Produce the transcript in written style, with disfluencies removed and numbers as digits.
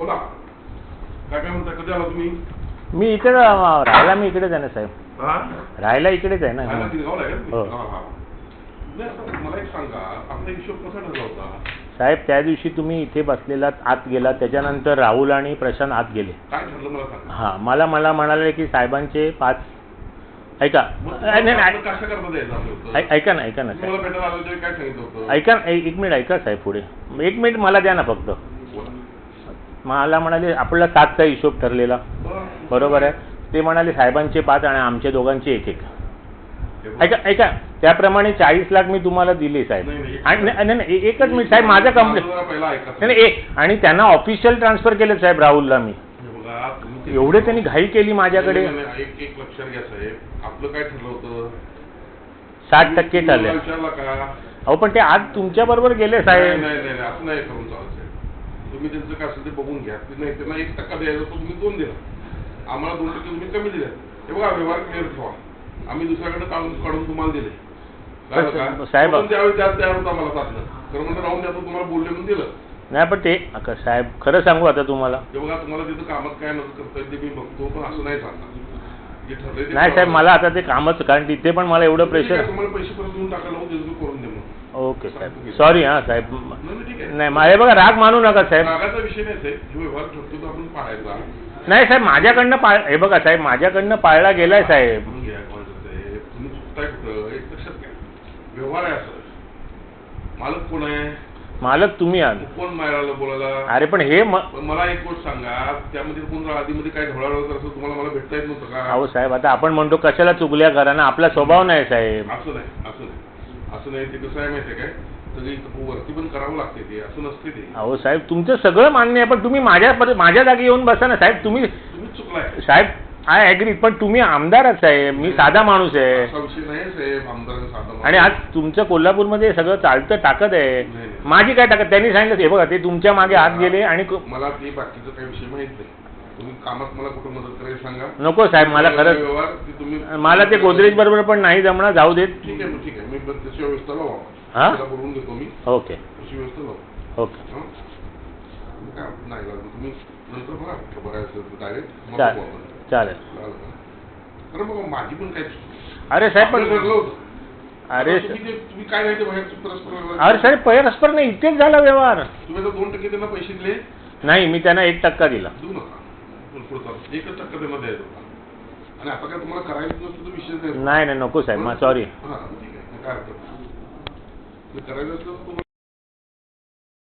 बोला काय म्हणता, कधी आला तुम्ही? मी इकडे राहायला, मी इकडेच आहे ना साहेब. राहायला इकडेच आहे ना. हो. मला एक सांगा, आपला हिशोब कसा ठरला होता साहेब? त्या दिवशी तुम्ही इथे बसलेलात, आत गेला, त्याच्यानंतर राहुल आणि प्रशांत आत गेले. काय ठरलं मला सांगा. हां, मला म्हणाले की साहेबांचे 5. ऐका ऐका ना ऐका ना साहेब, ऐका ना, एक मिनिट ऐका साहेब, पुढे 1 मिनिट मला द्या ना फक्त. मला म्हणाले आपला 7चा हिशोब ठरलेला, बरोबर आहे. ते म्हणाले साहेबांचे 5 आणि आमच्या दोघांचे 1-1. ऐका ऐका, त्याप्रमाणे 40 लाख मी तुम्हाला दिले साहेब. नाही एकच मिनिट साहेब, माझं कंप्लेंट नाही एक, आणि त्यांना ऑफिशियल ट्रान्सफर केलं साहेब राहुलला मी. एवढे त्यांनी घाई केली माझ्याकडे. एक लक्षात घ्या साहेब, आपलं काय ठरलं होतं? 60% ठरले. अहो पण ते आज तुमच्या बरोबर गेले साहेब. नाही असं नाही करून चालत. तुम्ही त्यांचं काय असेल ते बघून घ्या. नाही त्यांना 1% द्यायचा, तो तुम्ही 2 दिला, आम्हाला 2% तुम्ही कमी दिले. हे बघा, व्यवहार क्लिअर ठेवा. आम्ही दुसऱ्याकडे काढून तुम्हाला दिले साहेब. त्यावेळी त्यात तयार होता मला साधलं, तर म्हणून राहून द्या, तुम्हाला बोलले म्हणून दिलं नाही. पण ते साहेब खरं सांगू आता तुम्हाला, हे बघा, तुम्हाला तिथं कामात काय मदत करता येते मी बघतो, पण असं नाही सांगणार. जे ठरले नाही साहेब, मला आता ते कामच, कारण तिथे पण मला एवढं प्रेशर. तुम्हाला पैसे परत देऊन टाकायला करून दे मग. ओके साहेब, सॉरी. हां साहेब, नाही हे बघा, राग मानू नका साहेब. रागाचा विषय नाही साहेब, जो व्यवहार ठरतो तो आपण पाळायचा. नाही साहेब, माझ्याकडनं हे बघा साहेब, माझ्याकडनं पाळला गेलाय साहेब. तुम्ही चुकताय कुठं, एक लक्षात घ्या. व्यवहार आहे असं. मालक कोण आहे? मालक तुम्ही आहात. कोण मारायला बोलायला? अरे पण हे मला एक गोष्ट सांगा, त्यामध्ये कोण आधीमध्ये काय ढवळाढवळ करत असेल, तुम्हाला मला भेटता येत नव्हतं का? अहो साहेब, आता आपण म्हणतो कशाला चुगल्या करा ना, आपला स्वभाव नाही साहेब. असं नाही ते कसं आहे माहिती आहे काय, सगळी वरती पण करावं लागते ते, असं नसते ते. अहो साहेब, तुमचं सगळं मान्य आहे, पण तुम्ही माझ्या जागी येऊन बसा ना साहेब. तुम्ही चुकलाय साहेब, आय ॲग्री, पण तुम्ही आमदारच साहेब, मी साधा माणूस आहे. असा विषय नाही साहेब, आमदार साधा. आणि आज तुमचं कोल्हापूरमध्ये सगळं चालतं टाकत आहे. माझी काय टाकत? त्यांनी सांगितलं हे बघा, ते तुमच्या मागे हात गेले. आणि मला ते बाकीचं काही विषय माहित नाही. तुम्ही कामात मला कुठं मदत करायला सांगा. नको साहेब, मला खरंच मला ते गोदरेज बरोबर पण नाही जमणार, जाऊ देत. ठीक आहे मी त्याची व्यवस्था लावा. हां, बोलून घेतो मी. ओके, तशी व्यवस्था लावा. ओके. काय नाही तुम्ही नंतर बघा बघायचं डायरेक्ट. चालेल. अरे मग माझी पण काय. अरे साहेब, पण अरे तुम्ही काय नाही ते परस्पर. अरे साहेब, परस्पर नाही, इथेच झाला व्यवहार. तुम्ही 2% त्यांना पैसे दिले? नाही, मी त्यांना 1% दिला. देऊ नका, 1% त्यांना द्यायचं. आणि आता काय तुम्हाला करायचं नसतं तर विषय नाही नको साहेब, सॉरी. हां ठीक आहे, काय हरकत नाही. करायचं असलं तर